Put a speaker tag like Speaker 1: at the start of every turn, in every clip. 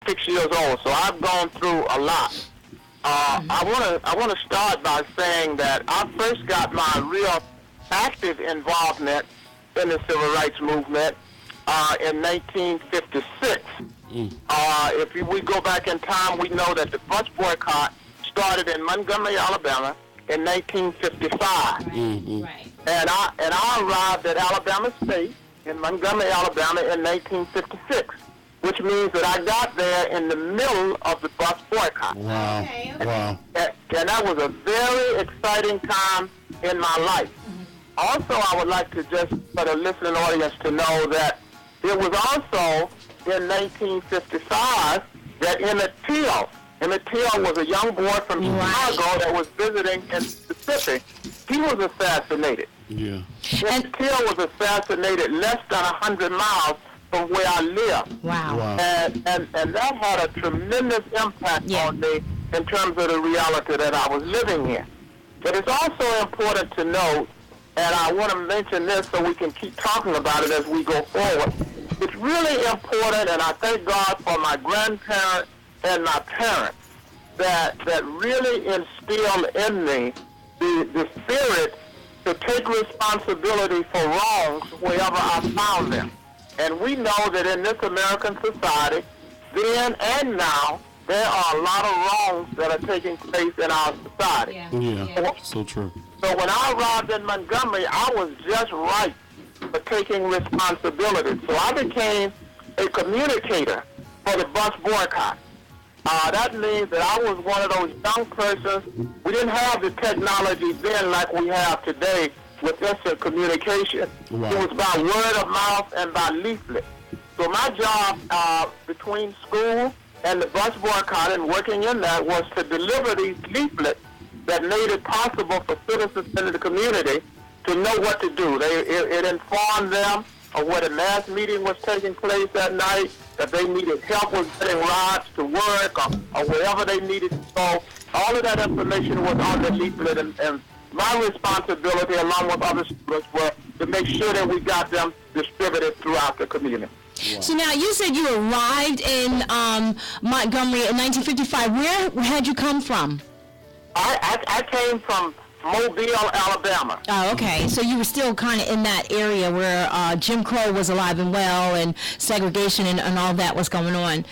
Speaker 1: 6 years old, so I've gone through a lot. I want to start by saying that I first got my real active involvement in the civil rights movement in 1956. If we go back in time, we know that the bus boycott started in Montgomery, Alabama, in 1955.
Speaker 2: Right.
Speaker 1: And I arrived at Alabama State in Montgomery, Alabama, in 1956, which means that I got there in the middle of the bus boycott.
Speaker 3: Wow.
Speaker 2: Okay.
Speaker 3: Wow.
Speaker 1: And that was a very exciting time in my life. Also, I would like to just for the listening audience to know that it was also in 1955 that Emmett Till was a young boy from Chicago that was visiting in Mississippi. He was assassinated.
Speaker 3: Yeah.
Speaker 1: Emmett Till was assassinated less than 100 miles from where I live.
Speaker 2: Wow.
Speaker 1: And that had a tremendous impact on me in terms of the reality that I was living in. But it's also important to note, and I want to mention this so we can keep talking about it as we go forward. It's really important, and I thank God for my grandparents and my parents that really instilled in me the spirit to take responsibility for wrongs wherever I found them. And we know that in this American society, then and now, there are a lot of wrongs that are taking place in our society.
Speaker 3: Yeah. So true.
Speaker 1: So when I arrived in Montgomery, I was just right for taking responsibility. So I became a communicator for the bus boycott. That means that I was one of those young persons. We didn't have the technology then like we have today with instant communication.
Speaker 3: Wow.
Speaker 1: It was by word of mouth and by leaflet. So my job between school and the bus boycott and working in that was to deliver these leaflets that made it possible for citizens in the community to know what to do. It informed them of where the mass meeting was taking place that night, that they needed help with getting rides to work or wherever they needed to go. All of that information was on the leaflet, and my responsibility, along with other students, was to make sure that we got them distributed throughout the community.
Speaker 2: Wow. So now you said you arrived in Montgomery in 1955. Where had you come from?
Speaker 1: I came from Mobile, Alabama.
Speaker 2: Oh, okay. So you were still kind of in that area where Jim Crow was alive and well, and segregation and all that was going on.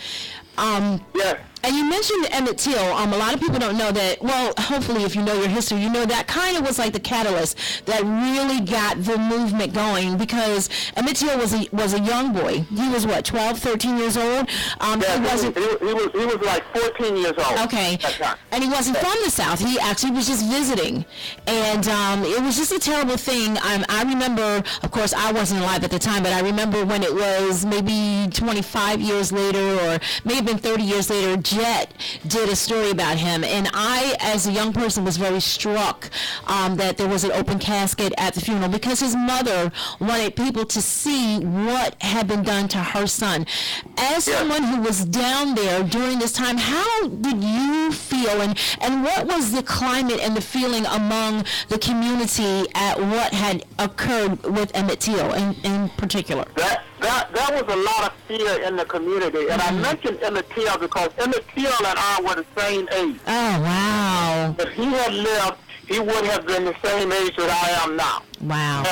Speaker 1: Yes.
Speaker 2: And you mentioned Emmett Till. A lot of people don't know that. Well, hopefully, if you know your history, you know that kind of was like the catalyst that really got the movement going, because Emmett Till was a young boy. He was what, 12, 13 years old?
Speaker 1: He was like 14 years old.
Speaker 2: Okay. And he wasn't from the South. He actually was just visiting, and it was just a terrible thing. I remember, of course, I wasn't alive at the time, but I remember when it was maybe 25 years later, or may have been 30 years later. Jet did a story about him, and I, as a young person, was very struck that there was an open casket at the funeral, because his mother wanted people to see what had been done to her son. As someone who was down there during this time, how did you feel, and what was the climate and the feeling among the community at what had occurred with Emmett Till in particular?
Speaker 1: That was a lot of fear in the community, and I mentioned Emmett Till because Emmett Till and I were the same age.
Speaker 2: Oh, wow.
Speaker 1: If he had lived, he would have been the same age that I am now.
Speaker 2: Wow.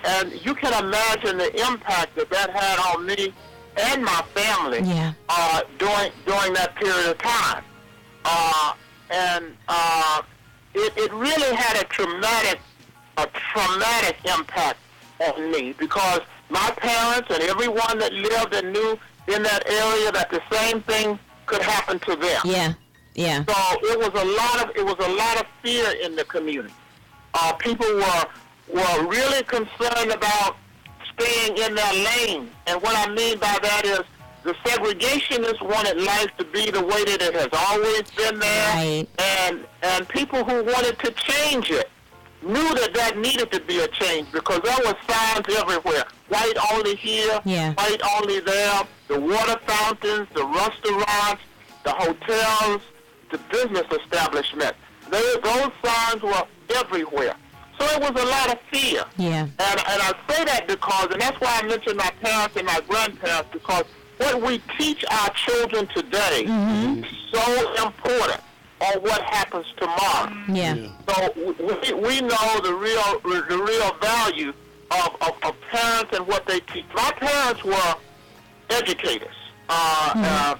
Speaker 1: And you can imagine the impact that had on me and my family during that period of time. It really had a traumatic impact on me, because my parents and everyone that lived and knew in that area that the same thing could happen to them.
Speaker 2: Yeah.
Speaker 1: So it was a lot of fear in the community. People were really concerned about staying in their lane, and what I mean by that is the segregationists wanted life to be the way that it has always been there,
Speaker 2: right.
Speaker 1: and people who wanted to change it knew that needed to be a change, because there were signs everywhere. White only here, white only there, the water fountains, the restaurants, the hotels, the business establishments. Those signs were everywhere. So it was a lot of fear.
Speaker 2: Yeah.
Speaker 1: And I say that because, and that's why I mentioned my parents and my grandparents, because what we teach our children today is so important on what happens tomorrow.
Speaker 2: Yeah.
Speaker 1: So we know the real value of parents and what they teach. My parents were educators. My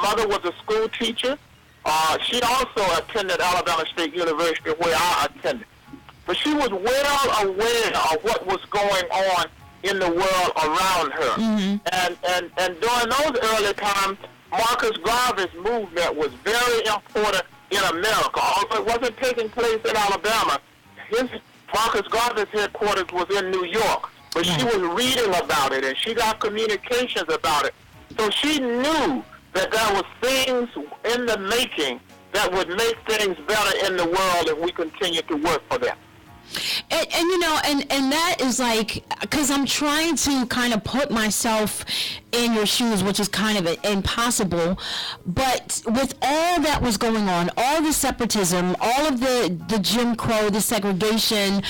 Speaker 1: mother was a school teacher. She also attended Alabama State University, where I attended. But she was well aware of what was going on in the world around her. And during those early times, Marcus Garvey's movement was very important in America. Although it wasn't taking place in Alabama, Marcus Garvey's headquarters was in New York. But she was reading about it, and she got communications about it. So she knew that there was things in the making that would make things better in the world if we continue to work for them.
Speaker 2: And you know, and that is like, because I'm trying to kind of put myself in your shoes, which is kind of impossible, but with all that was going on, all the separatism, all of the Jim Crow, the segregation,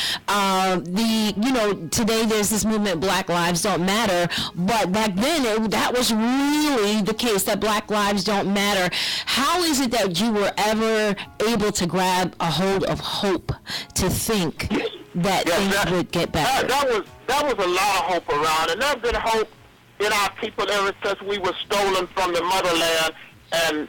Speaker 2: today there's this movement, Black Lives Don't Matter, but back then that was really the case, that Black Lives Don't Matter. How is it that you were ever able to grab a hold of hope to think that things would get better?
Speaker 1: That was a lot of hope around, and there's been hope in our people ever since we were stolen from the motherland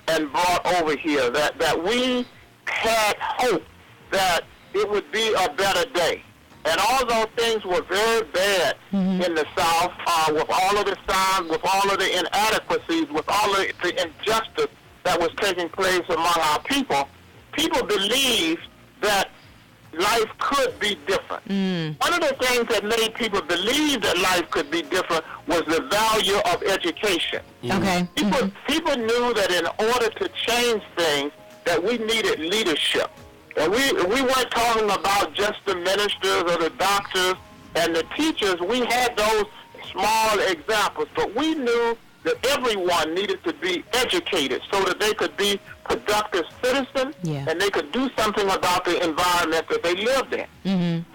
Speaker 1: and brought over here. That we had hope that it would be a better day. And although things were very bad in the South, with all of the signs, with all of the inadequacies, with all of the injustice that was taking place among our people believed that life could be different. One of the things that made people believe that life could be different was the value of education.
Speaker 2: Okay.
Speaker 1: People knew that in order to change things, that we needed leadership. And we weren't talking about just the ministers or the doctors and the teachers. We had those small examples, but we knew that everyone needed to be educated so that they could be productive citizens and they could do something about the environment that they lived in.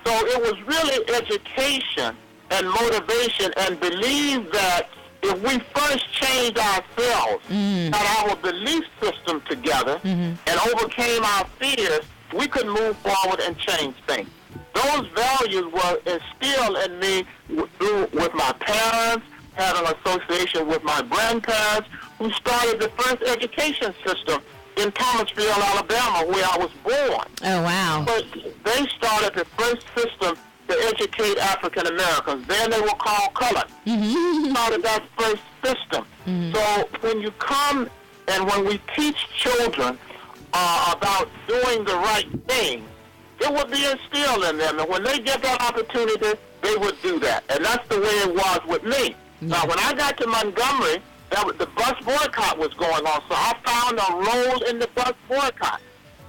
Speaker 1: So it was really education and motivation, and believe that if we first changed ourselves, got our belief system together, and overcame our fears, we could move forward and change things. Those values were instilled in me with my parents, had an association with my grandparents, who started the first education system in Thomasville, Alabama, where I was born. Oh, wow. But they started the first system to educate African Americans. Then they were called colored. Started that first system. So when you come and when we teach children about doing the right thing, it would be instilled in them. And when they get that opportunity, they would do that. And that's the way it was with me. Now, when I got to Montgomery, the bus boycott was going on, so I found a role in the bus boycott.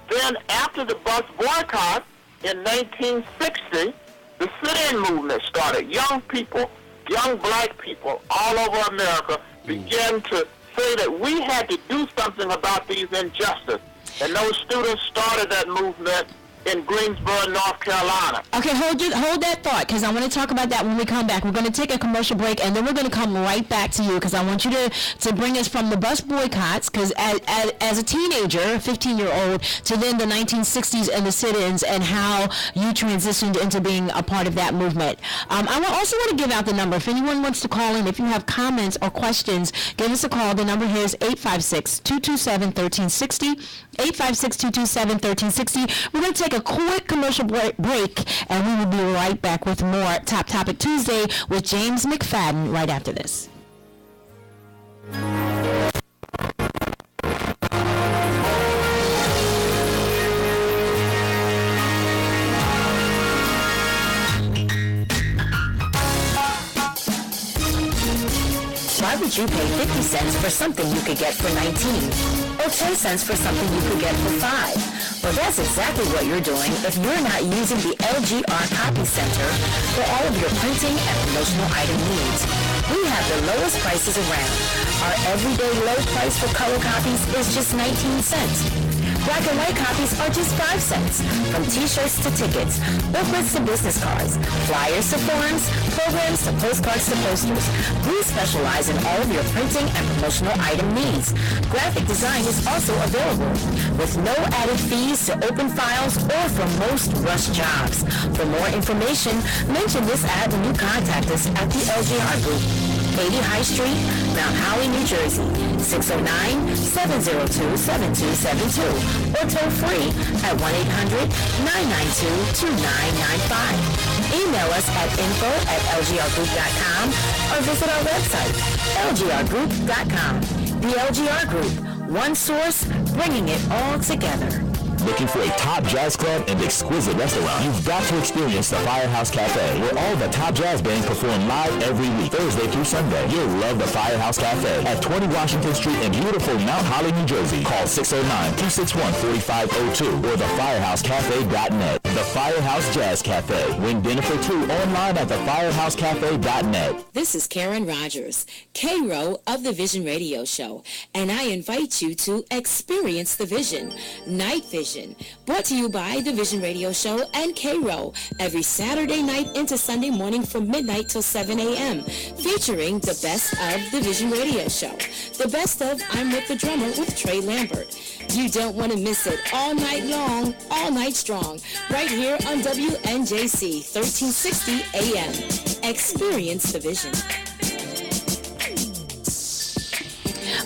Speaker 1: Then after the bus boycott, in 1960, the sit-in movement started. Young people, young black people all over America began to say that we had to do something about these injustices. And those students started that movement in Greensboro, North Carolina.
Speaker 2: Okay, hold that thought, because I want to talk about that when we come back. We're going to take a commercial break, and then we're going to come right back to you, because I want you to bring us from the bus boycotts, because as a teenager, 15-year-old, to then the 1960s and the sit-ins, and how you transitioned into being a part of that movement. I also want to give out the number. If anyone wants to call in, if you have comments or questions, give us a call. The number here is 856-227-1360, 856-227-1360. We're going to take a quick commercial break, and we will be right back with more Top Topic Tuesday with James McFadden right after this.
Speaker 3: Why would you pay 50 cents for something you could get for 19? Or 10 cents for something you could get for 5? Well, that's exactly what you're doing if you're not using the LGR Copy Center for all of your printing and promotional item needs. We have the lowest prices around. Our everyday low price for color copies is just 19 cents. Black and white copies are just 5 cents. From t-shirts to tickets, booklets to business cards, flyers to forums, programs to postcards to posters, we specialize in all of your printing and promotional item needs. Graphic design is also available with no added fees to open files or for most rush jobs. For more information, mention this ad when you contact us at the LGR Group, 80 High Street, Mount Holly, New Jersey, 609-702-7272, or toll free at 1-800-992-2995. Email us at info@lgrgroup.com or visit our website, lgrgroup.com. The LGR Group, one source, bringing it all together.
Speaker 4: Looking for a top jazz club and exquisite restaurant? You've got to experience the Firehouse Cafe, where all the top jazz bands perform live every week, Thursday through Sunday. You'll love the Firehouse Cafe at 20 Washington Street in beautiful Mount Holly, New Jersey. Call 609-261-4502 or thefirehousecafe.net. The Firehouse Jazz Cafe. Win dinner for 2 online at thefirehousecafe.net.
Speaker 5: This is Karen Rogers, K-Row of the Vision Radio Show, and I invite you to experience the vision, Night Vision, brought to you by the Vision Radio Show and K-Row, every Saturday night into Sunday morning from midnight till 7 a.m., featuring the best of the Vision Radio Show. The best of I'm With the Drummer with Trey Lambert. You don't want to miss it all night long, all night strong, right here on WNJC 1360 AM. Experience the vision.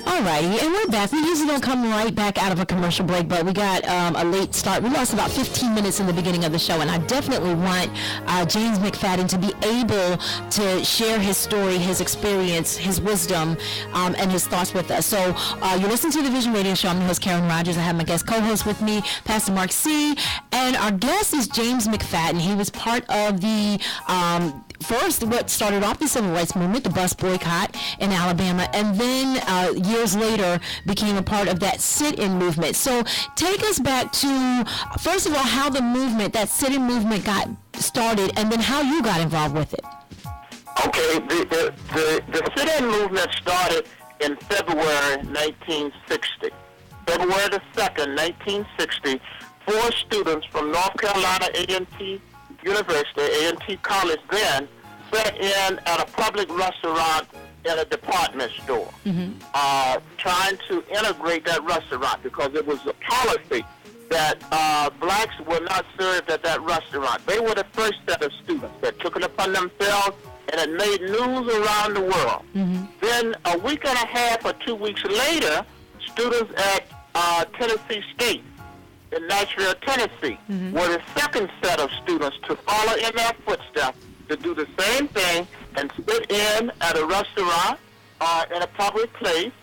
Speaker 2: Alrighty, and we're back. We usually don't come right back out of a commercial break, but we got a late start. We lost about 15 minutes in the beginning of the show, and I definitely want James McFadden to be able to share his story, his experience, his wisdom, and his thoughts with us. So you're listening to the Vision Radio Show. I'm your host, Karen Rogers. I have my guest co-host with me, Pastor Mark C., and our guest is James McFadden. He was part of the first, what started off the civil rights movement, the bus boycott in Alabama, and then years later became a part of that sit-in movement. So take us back to, first of all, how the movement, that sit-in movement got started, and then how you got involved with it.
Speaker 1: Okay, the sit-in movement started in February 1960. February the 2nd, 1960, 4 students from North Carolina A&T University, A&T College then, sat in at a public restaurant in a department store, trying to integrate that restaurant because it was a policy that blacks were not served at that restaurant. They were the first set of students that took it upon themselves, and it made news around the world. Then a week and a half or 2 weeks later, students at Tennessee State in Nashville, Tennessee, were the second set of students to follow in their footsteps to do the same thing and sit in at a restaurant in a public place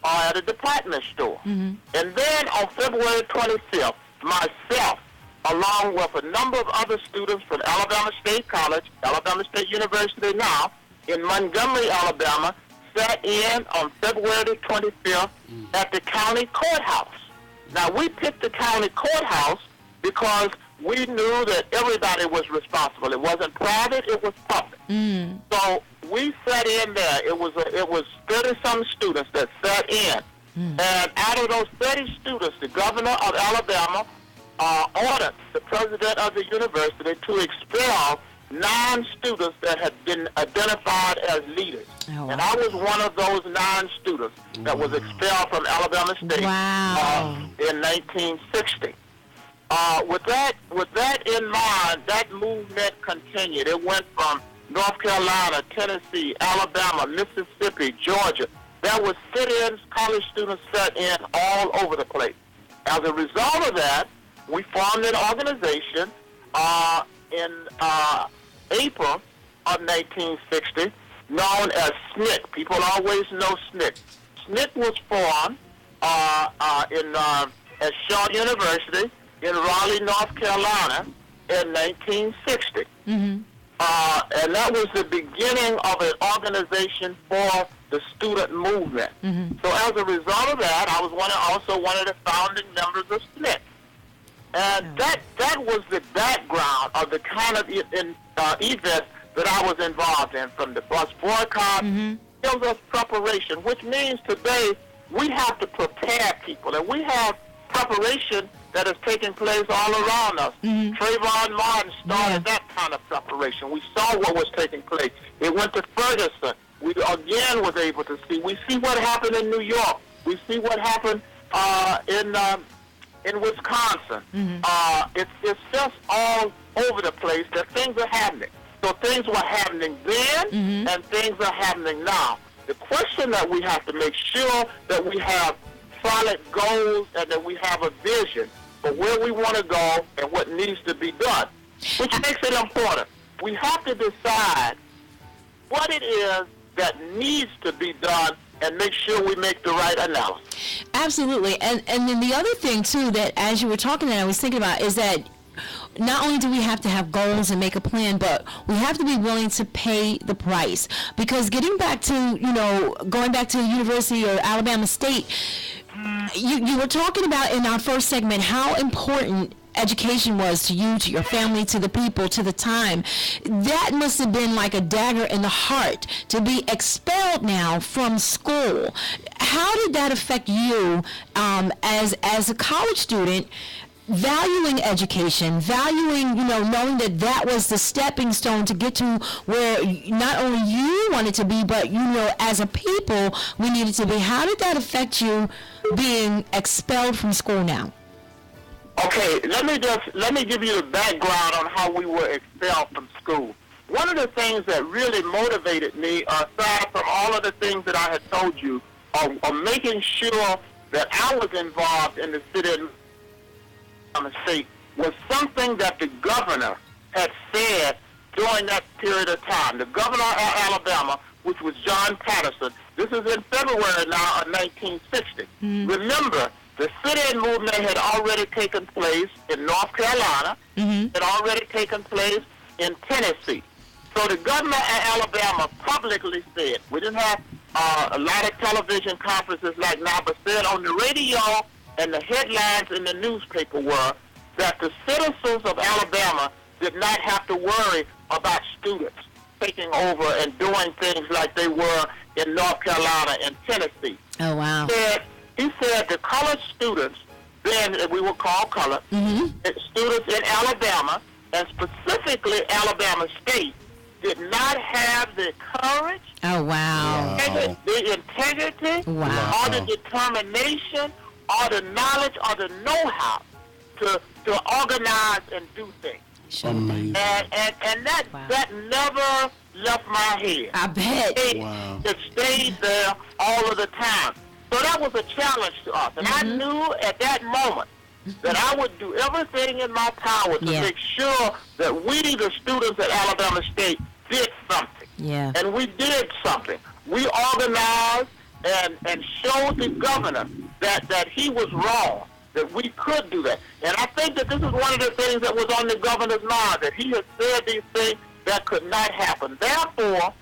Speaker 1: or at a department store. And then on February 25th, myself, along with a number of other students from Alabama State College, Alabama State University now, in Montgomery, Alabama, sat in on February the 25th at the county courthouse. Now, we picked the county courthouse because we knew that everybody was responsible. It wasn't private, it was public. So we sat in there. It was 30-some students that sat in. And out of those 30 students, the governor of Alabama ordered the president of the university to expel 9 students that had been identified as leaders. Oh, wow. And I was one of those 9 students that was expelled from Alabama State in 1960. With that in mind, that movement continued. It went from North Carolina, Tennessee, Alabama, Mississippi, Georgia. There were sit-ins, college students sat in all over the place. As a result of that, we formed an organization in April of 1960 known as SNCC. People always know SNCC. SNCC was formed at Shaw University in Raleigh, North Carolina in 1960. And that was the beginning of an organization for the student movement. So as a result of that, I was also one of the founding members of SNCC. And that was the background of the kind of events that I was involved in, from the bus boycott. It was preparation, which means today we have to prepare people, and we have preparation that is taking place all around us. Trayvon Martin started that kind of preparation. We saw what was taking place. It went to Ferguson. We again was able to see. We see what happened in New York. We see what happened in Wisconsin. It's just all over the place that things are happening. So things were happening then, and things are happening now. The question that we have to make sure that we have solid goals and that we have a vision for where we want to go and what needs to be done, which makes it important. We have to decide what it is that needs to be done and make sure we make the right analysis.
Speaker 2: Absolutely. And then the other thing, too, that as you were talking and I was thinking about is that not only do we have to have goals and make a plan, but we have to be willing to pay the price. Because getting back to, going back to the University or Alabama State, you were talking about in our first segment how important education was to you, to your family, to the people, to the time. That must have been like a dagger in the heart to be expelled now from school. How did that affect you as a college student? Valuing education, valuing, knowing that was the stepping stone to get to where not only you wanted to be, but, as a people, we needed to be. How did that affect you being expelled from school now?
Speaker 1: Okay, let me give you the background on how we were expelled from school. One of the things that really motivated me, aside from all of the things that I had told you, are making sure that I was involved in the city of the state was something that the governor had said during that period of time. The governor of Alabama, which was John Patterson, this is in February now of 1960. Remember, the sit-in movement had already taken place in North Carolina. It had already taken place in Tennessee. So the governor of Alabama publicly said, we didn't have a lot of television conferences like now, but said on the radio and the headlines in the newspaper were that the citizens of Alabama did not have to worry about students taking over and doing things like they were in North Carolina and Tennessee.
Speaker 2: Oh, wow.
Speaker 1: He said the colored students, then we were called colored, students in Alabama, and specifically Alabama State, did not have the courage,
Speaker 2: oh, wow.
Speaker 1: the integrity,
Speaker 2: wow.
Speaker 1: or the determination, or the knowledge, or the know-how to organize and do things.
Speaker 6: Amazing.
Speaker 1: And that never left my head.
Speaker 2: I bet.
Speaker 1: It stayed there all of the time. So that was a challenge to us. And I knew at that moment that I would do everything in my power to make sure that we, the students at Alabama State, did something.
Speaker 2: Yeah.
Speaker 1: And we did something. We organized and showed the governor that he was wrong, that we could do that. And I think that this is one of the things that was on the governor's mind, that he had said these things that could not happen. Therefore,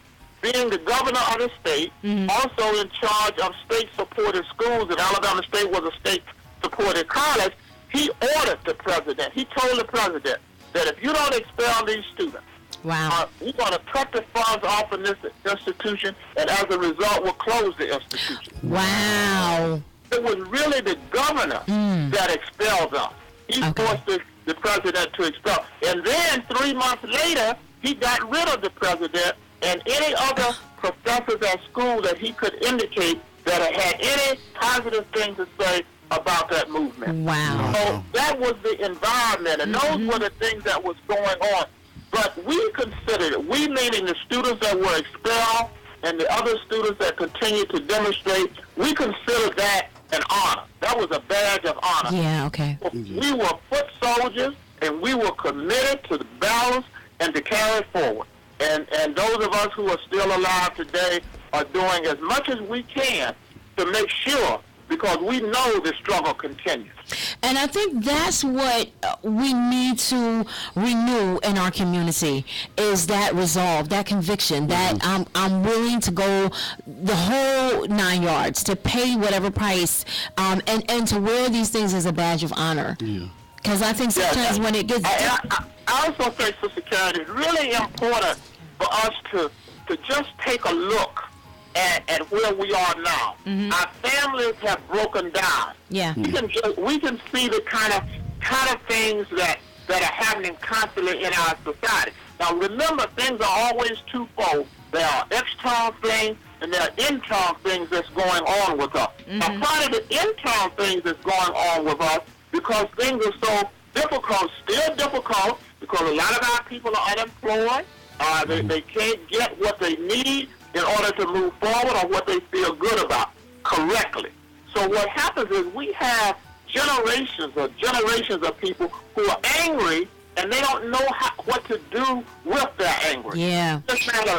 Speaker 1: being the governor of the state, also in charge of state-supported schools, and Alabama State was a state-supported college, he ordered the president, he told the president that if you don't expel these students,
Speaker 2: wow.
Speaker 1: we're going to cut the funds off in this institution, and as a result, we'll close the institution.
Speaker 2: Wow.
Speaker 1: It was really the governor that expelled us. He forced the president to expel. And then 3 months later, he got rid of the president and any other professors at school that he could indicate that had any positive thing to say about that movement.
Speaker 2: Wow.
Speaker 1: So that was the environment, and those were the things that was going on. But we considered it, we meaning the students that were expelled and the other students that continued to demonstrate, we considered that an honor. That was a badge of honor.
Speaker 2: Yeah, okay.
Speaker 1: We were foot soldiers, and we were committed to the balance and to carry it forward. And those of us who are still alive today are doing as much as we can to make sure, because we know the struggle continues.
Speaker 2: And I think that's what we need to renew in our community, is that resolve, that conviction, that I'm willing to go the whole 9 yards, to pay whatever price, and to wear these things as a badge of honor. Because I think sometimes when it gets...
Speaker 1: I also think, Sister Karen, it's really important for us to just take a look and where we are now. Our families have broken down.
Speaker 2: Yeah.
Speaker 1: We can see the kind of things that are happening constantly in our society. Now remember, things are always twofold. There are external things and there are internal things that's going on with us. Now part of the internal things that's going on with us, because things are so difficult, still difficult, because a lot of our people are unemployed. They can't get what they need in order to move forward or what they feel good about correctly. So what happens is we have generations of people who are angry and they don't know what to do with their anger.
Speaker 2: Yeah.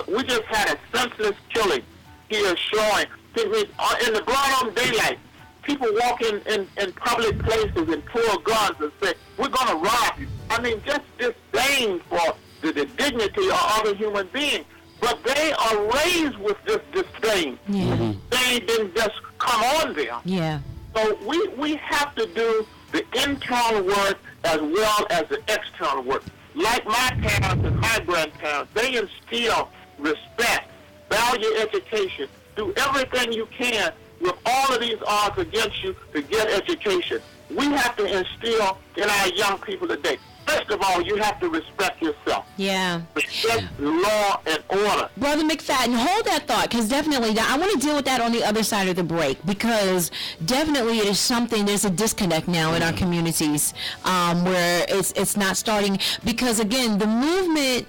Speaker 1: We just had a senseless killing here showing in the broad daylight. People walk in public places and pull guns and say, we're going to rob you. I mean, just disdain for the dignity of other human beings. But they are raised with this disdain.
Speaker 2: Yeah.
Speaker 1: They didn't just come on them.
Speaker 2: Yeah.
Speaker 1: So we have to do the internal work as well as the external work. Like my parents and my grandparents, they instill respect, value education, do everything you can with all of these odds against you to get education. We have to instill in our young people today. First of all, you have to respect yourself.
Speaker 2: Yeah.
Speaker 1: Respect law and order.
Speaker 2: Brother McFadden, hold that thought, because definitely, I want to deal with that on the other side of the break, because definitely it is something, there's a disconnect now in our communities where it's not starting, because again, the movement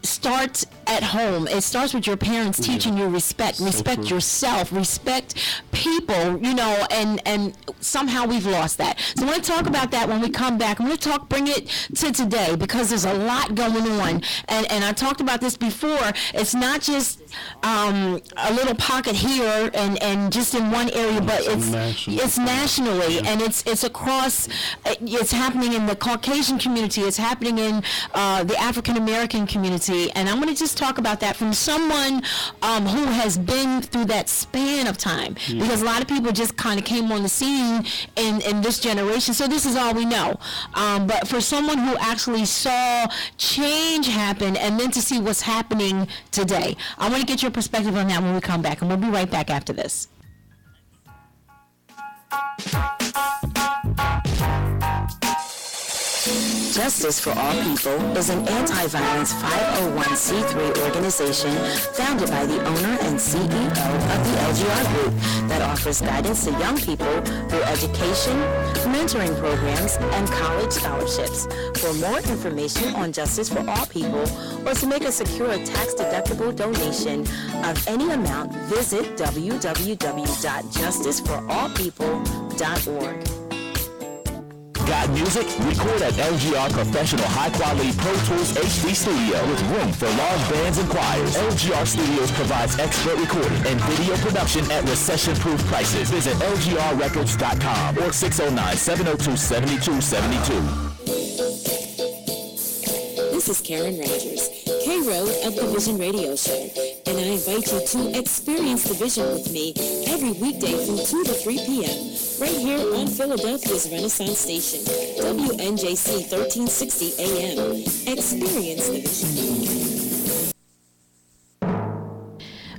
Speaker 2: starts at home. It starts with your parents teaching you respect yourself, respect people, and somehow we've lost that. So I want to talk about that when we come back. I'm going to bring it to today, because there's a lot going on, and I talked about this before. It's not just a little pocket here and just in one area, but it's nationally, and it's across. It's happening in the Caucasian community. It's happening in the African American community, and I'm going to just talk about that from someone who has been through that span of time, because a lot of people just kind of came on the scene in this generation, so this is all we know. But for someone who actually saw change happen, and then to see what's happening today, I want to get your perspective on that when we come back, and we'll be right back after this.
Speaker 3: Justice for All People is an anti-violence 501c3 organization founded by the owner and CEO of the LGR Group that offers guidance to young people through education, mentoring programs, and college scholarships. For more information on Justice for All People, or to make a secure tax-deductible donation of any amount, visit www.justiceforallpeople.org.
Speaker 4: Got music? Record at LGR Professional High-Quality Pro Tools HD Studio with room for large bands and choirs. LGR Studios provides expert recording and video production at recession-proof prices. Visit lgrrecords.com or 609-702-7272.
Speaker 5: This is Karen Rogers, K-Road of the Vision Radio Show, and I invite you to experience the Vision with me every weekday from 2 to 3 p.m. right here on Philadelphia's Renaissance Station, WNJC 1360 AM. Experience the Vision.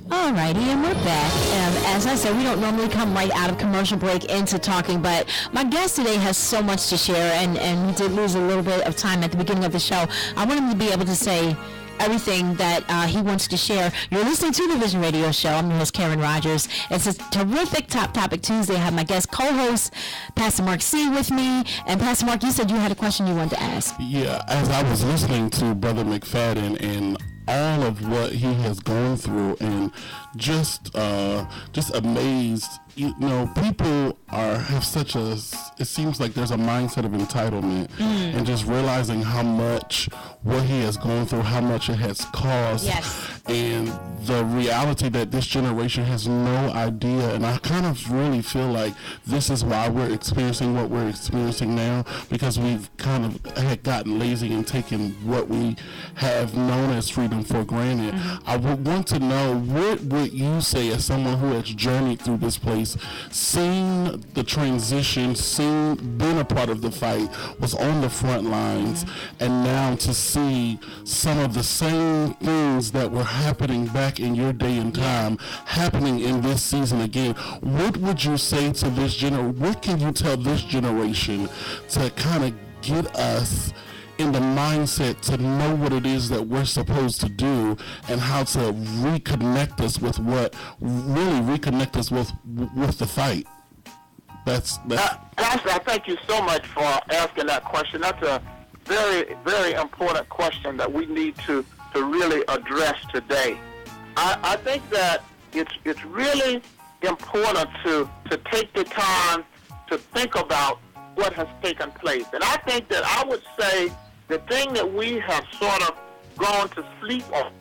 Speaker 2: Alrighty, and we're back. As I said, we don't normally come right out of commercial break into talking, but my guest today has so much to share, and we did lose a little bit of time at the beginning of the show. I want him to be able to say everything that he wants to share. You're listening to the Vision Radio Show. I'm your host, Karen Rogers. It's a terrific Top Topic Tuesday. I have my guest co-host, Pastor Mark C. with me. And Pastor Mark, you said you had a question you wanted to ask.
Speaker 6: Yeah, as I was listening to Brother McFadden and all of what he has gone through, and just amazed. People have such a, it seems like there's a mindset of entitlement, and just realizing how much what he has gone through, how much it has cost, and the reality that this generation has no idea. And I kind of really feel like this is why we're experiencing what we're experiencing now, because we've kind of had gotten lazy and taken what we have known as freedom for granted. I would want to know, what would you say as someone who has journeyed through this place years, seen the transition, been a part of the fight, was on the front lines, and now to see some of the same things that were happening back in your day and time happening in this season again. What would you say to this what can you tell this generation to kind of get us in the mindset to know what it is that we're supposed to do and how to reconnect us with the fight?
Speaker 1: Pastor, thank you so much for asking that question. That's a very, very important question that we need to really address today. I think that it's really important to take the time to think about what has taken place. And I think that I would say the thing that we have sort of gone to sleep on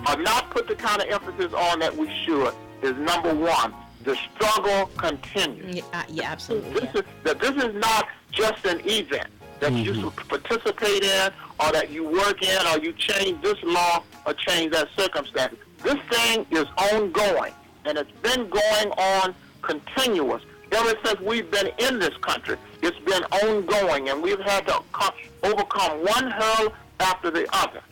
Speaker 1: or not put the kind of emphasis on that we should is, number one, the struggle continues.
Speaker 2: Yeah, absolutely.
Speaker 1: This is not just an event that you participate in or that you work in or you change this law or change that circumstance. This thing is ongoing, and it's been going on continuous. Ever since we've been in this country, it's been ongoing, and we've had to overcome one hurdle after the other.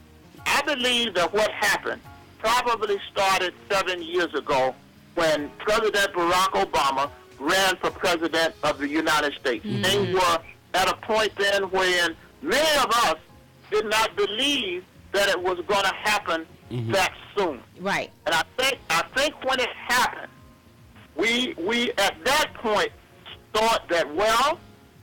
Speaker 1: I believe that what happened probably started 7 years ago when President Barack Obama ran for president of the United States. Things were at a point then when many of us did not believe that it was going to happen that soon.
Speaker 2: Right.
Speaker 1: And I think when it happened, we at that point thought that, well,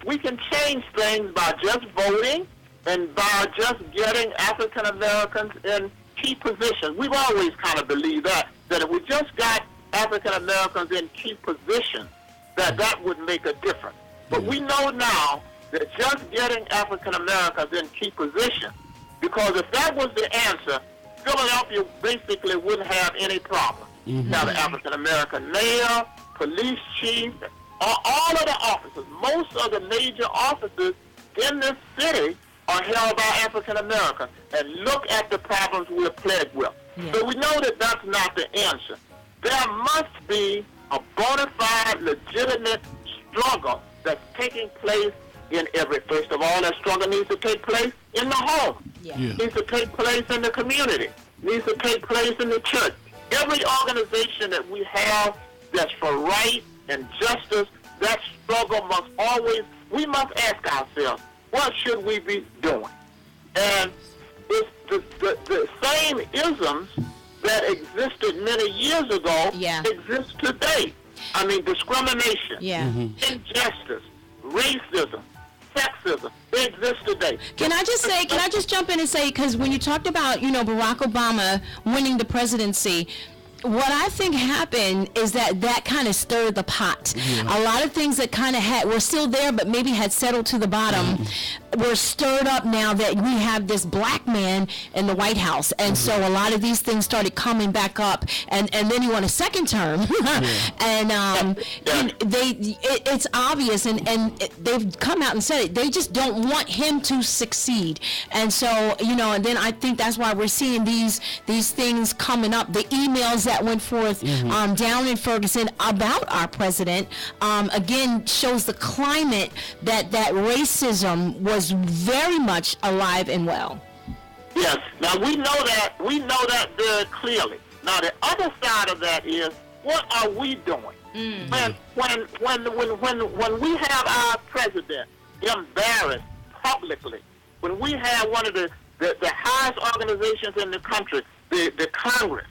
Speaker 1: we can change things by just voting and by just getting African Americans in key positions. We've always kind of believed that if we just got African Americans in key positions, that would make a difference. But we know now that just getting African Americans in key positions, because if that was the answer, Philadelphia basically wouldn't have any problem. Now the African American mayor, police chief, all of the officers, most of the major offices in this city are held by African Americans. And look at the problems we're plagued with. So we know that that's not the answer. There must be a bona fide, legitimate struggle that's taking place in first of all, that struggle needs to take place in the home. Needs to take place in the community. Needs to take place in the church. Every organization that we have that's for right and justice, that struggle we must ask ourselves, what should we be doing? And it's the same isms that existed many years ago exist today. I mean, discrimination, injustice, racism, sexism, they exist today.
Speaker 2: Can I just jump in and say, because when you talked about, Barack Obama winning the presidency, what I think happened is that kind of stirred the pot. A lot of things that kind of were still there, but maybe had settled to the bottom, were stirred up now that we have this black man in the White House. And so a lot of these things started coming back up. And then he won a second term. And it's obvious, and they've come out and said it. They just don't want him to succeed. And so, and then I think that's why we're seeing these things coming up. The emails that went forth down in Ferguson about our president, again, shows the climate that racism was very much alive and well.
Speaker 1: Yes. Now we know that very clearly. Now the other side of that is, what are we doing? When we have our president embarrassed publicly, when we have one of the highest organizations in the country, the Congress,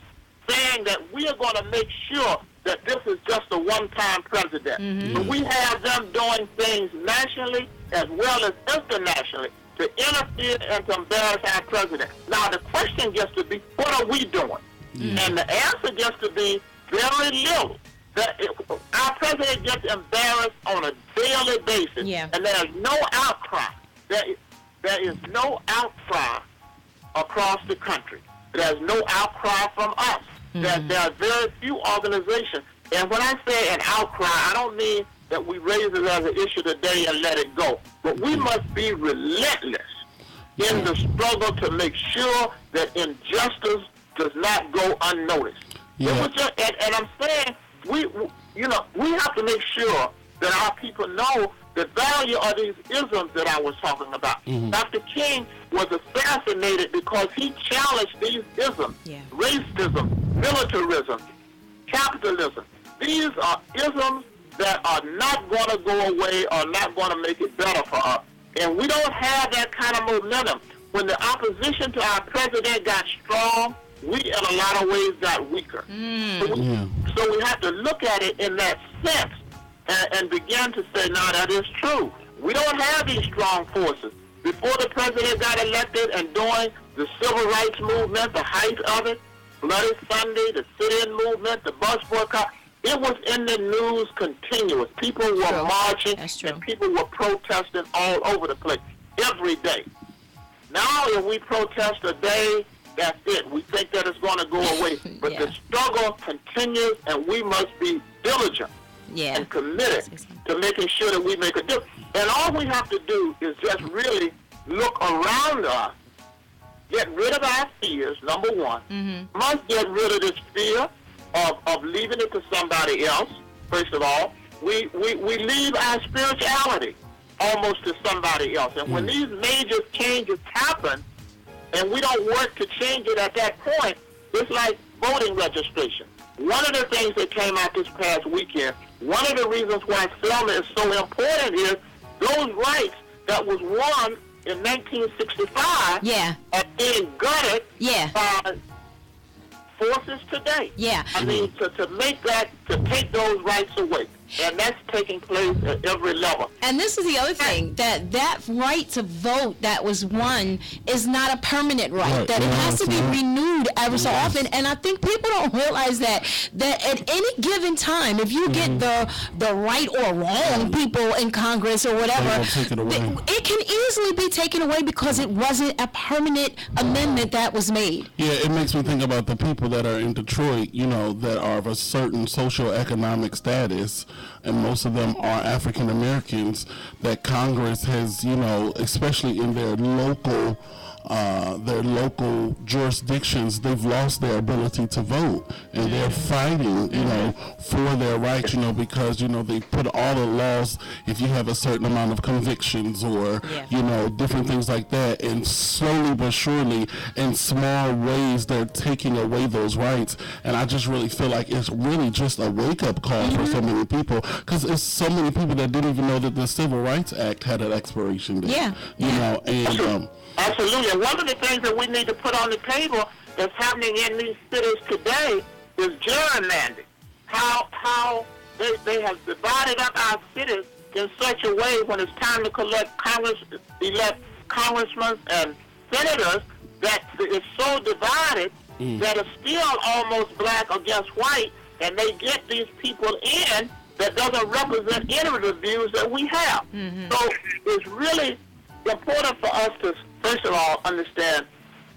Speaker 1: saying that we are going to make sure that this is just a one-time president. But we have them doing things nationally as well as internationally to interfere and to embarrass our president. Now, the question gets to be, what are we doing? And the answer gets to be very little. Our president gets embarrassed on a daily basis, and there's no outcry. There is no outcry across the country. There's no outcry from us. There are very few organizations. And when I say an outcry, I don't mean that we raise it as an issue today and let it go. But we must be relentless in the struggle to make sure that injustice does not go unnoticed. And I'm saying we have to make sure that our people know the value of these isms that I was talking about. Dr. King was assassinated because he challenged these isms, racism, militarism, capitalism. These are isms that are not going to go away or not going to make it better for us. And we don't have that kind of momentum. When the opposition to our president got strong, we in a lot of ways got weaker. So we have to look at it in that sense and begin to say, no, that is true. We don't have these strong forces. Before the president got elected and during the civil rights movement, the height of it, Bloody Sunday, the sit-in movement, the bus boycott, it was in the news continuous. People were marching and people were protesting all over the place every day. Now if we protest a day, that's it. We think that it's going to go away. But the struggle continues, and we must be diligent and committed to making sure that we make a difference. And all we have to do is just really look around us, get rid of our fears, number one. Must get rid of this fear of leaving it to somebody else, first of all. We leave our spirituality almost to somebody else. And when these major changes happen, and we don't work to change it at that point, it's like voting registration. One of the things that came out this past weekend, one of the reasons why Selma is so important is those rights that was won in 1965 are being gutted by forces today. I mean, to make that, to take those rights away. And that's taking place at every level.
Speaker 2: And this is the other thing, that right to vote that was won is not a permanent right, that it has to be renewed ever so often. And I think people don't realize that at any given time, if you get the right or wrong people in Congress or whatever, it can easily be taken away because it wasn't a permanent amendment that was made.
Speaker 6: Yeah, it makes me think about the people that are in Detroit, that are of a certain socioeconomic status, and most of them are African Americans, that Congress has, especially in their local jurisdictions, they've lost their ability to vote, and they're fighting, for their rights, because, they put all the laws, if you have a certain amount of convictions or, different things like that, and slowly but surely, in small ways, they're taking away those rights. And I just really feel like it's really just a wake-up call for so many people, because it's so many people that didn't even know that the Civil Rights Act had an expiration date.
Speaker 1: Absolutely. And one of the things that we need to put on the table that's happening in these cities today is gerrymandering. How they have divided up our cities in such a way when it's time to elect congressmen and senators that it's so divided that it's still almost black against white, and they get these people in that doesn't represent any of the views that we have. So it's really important for us to, first of all, understand,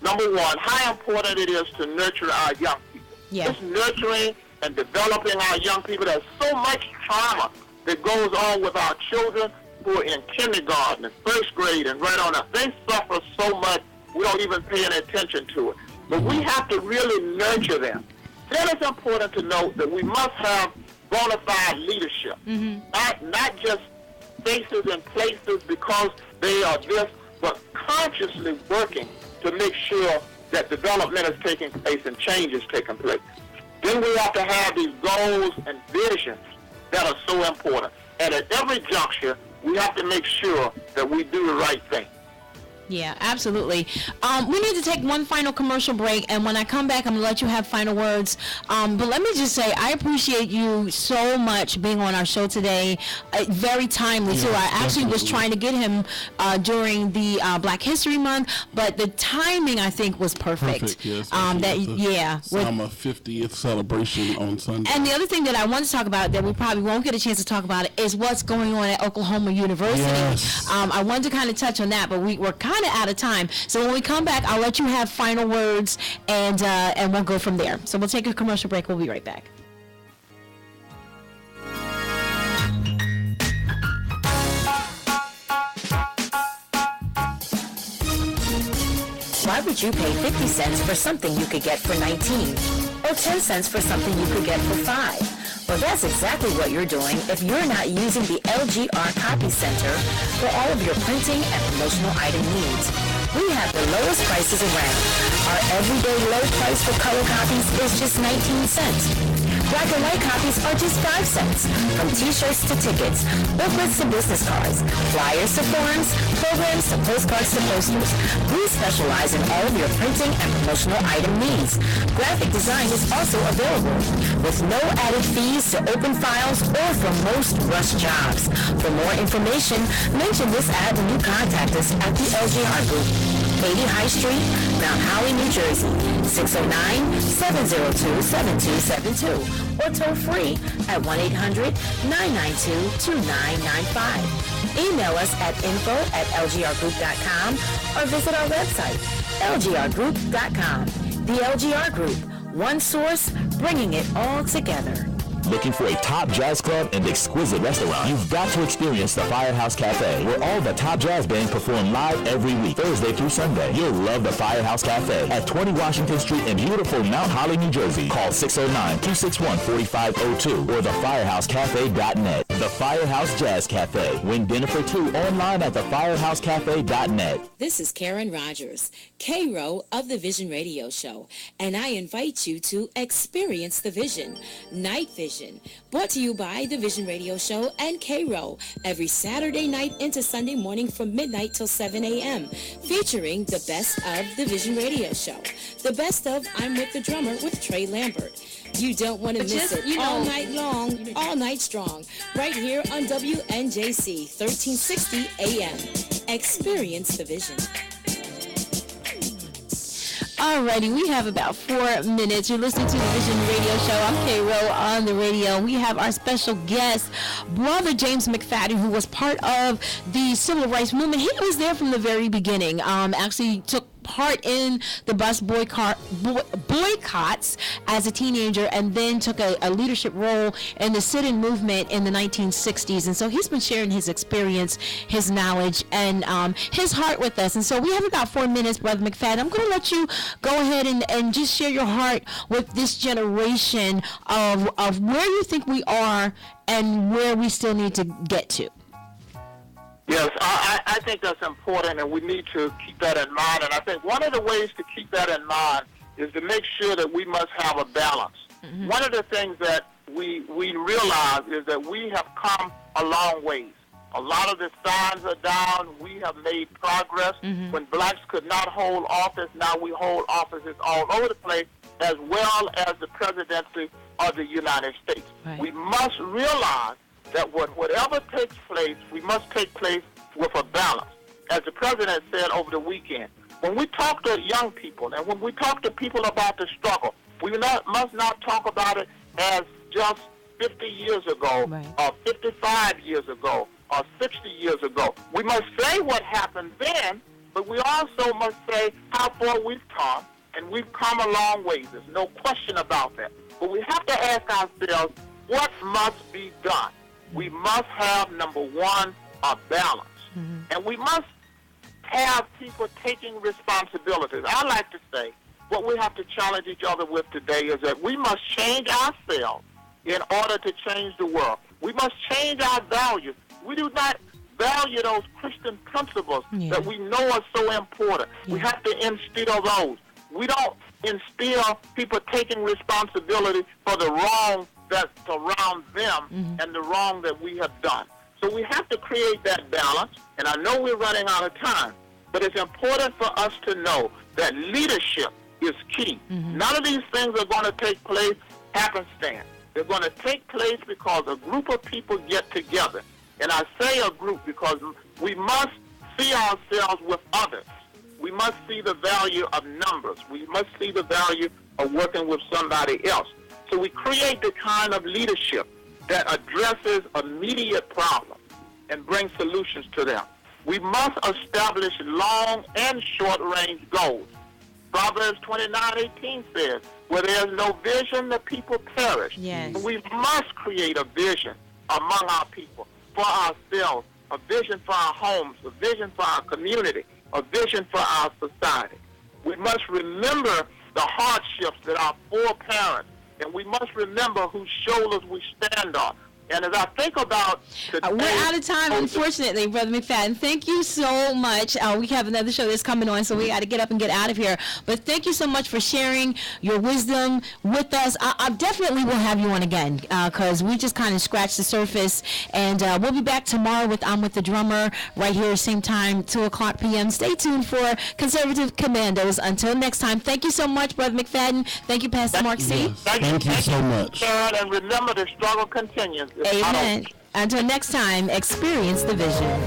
Speaker 1: number one, how important it is to nurture our young people. Just nurturing and developing our young people. There's so much trauma that goes on with our children who are in kindergarten and first grade and right on up. They suffer so much, we don't even pay any attention to it. But we have to really nurture them. Then it's important to note that we must have bona fide leadership, not just faces and places because they are this, but consciously working to make sure that development is taking place and change is taking place. Then we have to have these goals and visions that are so important. And at every juncture, we have to make sure that we do the right thing.
Speaker 2: Yeah, absolutely. We need to take one final commercial break, and when I come back, I'm going to let you have final words. But let me just say, I appreciate you so much being on our show today. Very timely, too. I actually was trying to get him during the Black History Month, but the timing, I think, was perfect.
Speaker 6: Yes. Sama 50th celebration on Sunday.
Speaker 2: And the other thing that I want to talk about that we probably won't get a chance to talk about is what's going on at Oklahoma University.
Speaker 6: Yes.
Speaker 2: I wanted to kind of touch on that, but we're kind of out of time. So when we come back, I'll let you have final words, and we'll go from there. So we'll take a commercial break. We'll be right back.
Speaker 3: Why would you pay 50 cents for something you could get for 19? Or 10 cents for something you could get for 5? Well, that's exactly what you're doing if you're not using the LGR Copy Center for all of your printing and promotional item needs. We have the lowest prices around. Our everyday low price for color copies is just 19 cents. Black and white copies are just 5 cents. From t-shirts to tickets, booklets to business cards, flyers to forms, programs to postcards to posters. We specialize in all of your printing and promotional item needs. Graphic design is also available with no added fees to open files or for most rush jobs. For more information, mention this ad when you contact us at the LGR Group, 80 High Street, Mount Holly, New Jersey, 609-702-7272, or toll free at 1-800-992-2995. Email us at info@lgrgroup.com or visit our website, lgrgroup.com. The LGR Group, one source, bringing it all together.
Speaker 4: Looking for a top jazz club and exquisite restaurant? You've got to experience the Firehouse Cafe, where all the top jazz bands perform live every week, Thursday through Sunday. You'll love the Firehouse Cafe at 20 Washington Street in beautiful Mount Holly, New Jersey. Call 609-261-4502 or thefirehousecafe.net. The Firehouse Jazz Cafe. Win dinner for two online at thefirehousecafe.net.
Speaker 5: This is Karen Rogers, K-Row of the Vision Radio Show, and I invite you to experience the vision, Night Vision, brought to you by the Vision Radio Show and K-Row, every Saturday night into Sunday morning from midnight till 7 a.m., featuring the best of the Vision Radio Show. The best of I'm With the Drummer with Trey Lambert. You don't want to miss it all night long, all night strong, right here on WNJC 1360 AM. Experience the vision.
Speaker 2: Alrighty, we have about 4 minutes. You're listening to the Vision Radio Show. I'm K-Row on the radio. We have our special guest, Brother James McFadden, who was part of the Civil Rights Movement. He was there from the very beginning. Actually took part in the bus boycotts as a teenager, and then took a leadership role in the sit-in movement in the 1960s. And so he's been sharing his experience, his knowledge, and his heart with us. And so we have about 4 minutes, Brother McFadden. I'm going to let you go ahead and just share your heart with this generation of where you think we are and where we still need to get to.
Speaker 1: Yes, I think that's important, and we need to keep that in mind. And I think one of the ways to keep that in mind is to make sure that we must have a balance. Mm-hmm. One of the things that we realize is that we have come a long ways. A lot of the signs are down. We have made progress. Mm-hmm. When blacks could not hold office, now we hold offices all over the place, as well as the presidency of the United States. Right. We must realize that whatever takes place, we must take place with a balance. As the president said over the weekend, when we talk to young people and when we talk to people about the struggle, we must not talk about it as just 50 years ago, right, or 55 years ago or 60 years ago. We must say what happened then, but we also must say how far we've come, and we've come a long way. There's no question about that. But we have to ask ourselves, what must be done? We must have, number one, a balance. Mm-hmm. And we must have people taking responsibilities. I like to say what we have to challenge each other with today is that we must change ourselves in order to change the world. We must change our values. We do not value those Christian principles that we know are so important. We have to instill those. We don't instill people taking responsibility for the wrong that's around them and the wrong that we have done. So we have to create that balance, and I know we're running out of time, but it's important for us to know that leadership is key. Mm-hmm. None of these things are going to take place happenstance. They're going to take place because a group of people get together. And I say a group because we must see ourselves with others. We must see the value of numbers. We must see the value of working with somebody else. So we create the kind of leadership that addresses immediate problems and brings solutions to them. We must establish long and short-range goals. Proverbs 29:18 says, where there's no vision, the people perish. Yes. We must create a vision among our people, for ourselves, a vision for our homes, a vision for our community, a vision for our society. We must remember the hardships that our foreparents and we must remember whose shoulders we stand on. And as I think about today,
Speaker 2: we're out of time, unfortunately, Brother McFadden. Thank you so much. We have another show that's coming on, so we got to get up and get out of here. But thank you so much for sharing your wisdom with us. I definitely will have you on again because we just kind of scratched the surface. And we'll be back tomorrow with I'm With the Drummer right here, same time, 2 o'clock p.m. Stay tuned for Conservative Commandos. Until next time, thank you so much, Brother McFadden. Thank you, Pastor Mark C.
Speaker 6: Yes. Thank you so much.
Speaker 1: And remember, the struggle continues.
Speaker 2: Amen. Until next time, experience the vision.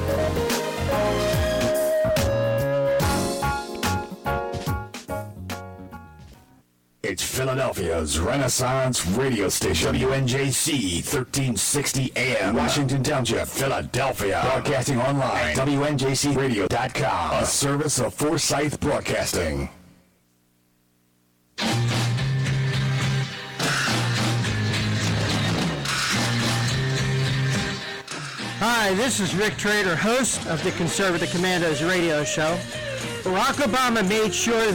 Speaker 7: It's Philadelphia's Renaissance radio station, WNJC 1360 AM, Washington Township, Philadelphia. Broadcasting online, WNJCradio.com, a service of Forsyth Broadcasting.
Speaker 8: Hi, this is Rick Trader, host of the Conservative Commandos radio show. Barack Obama made sure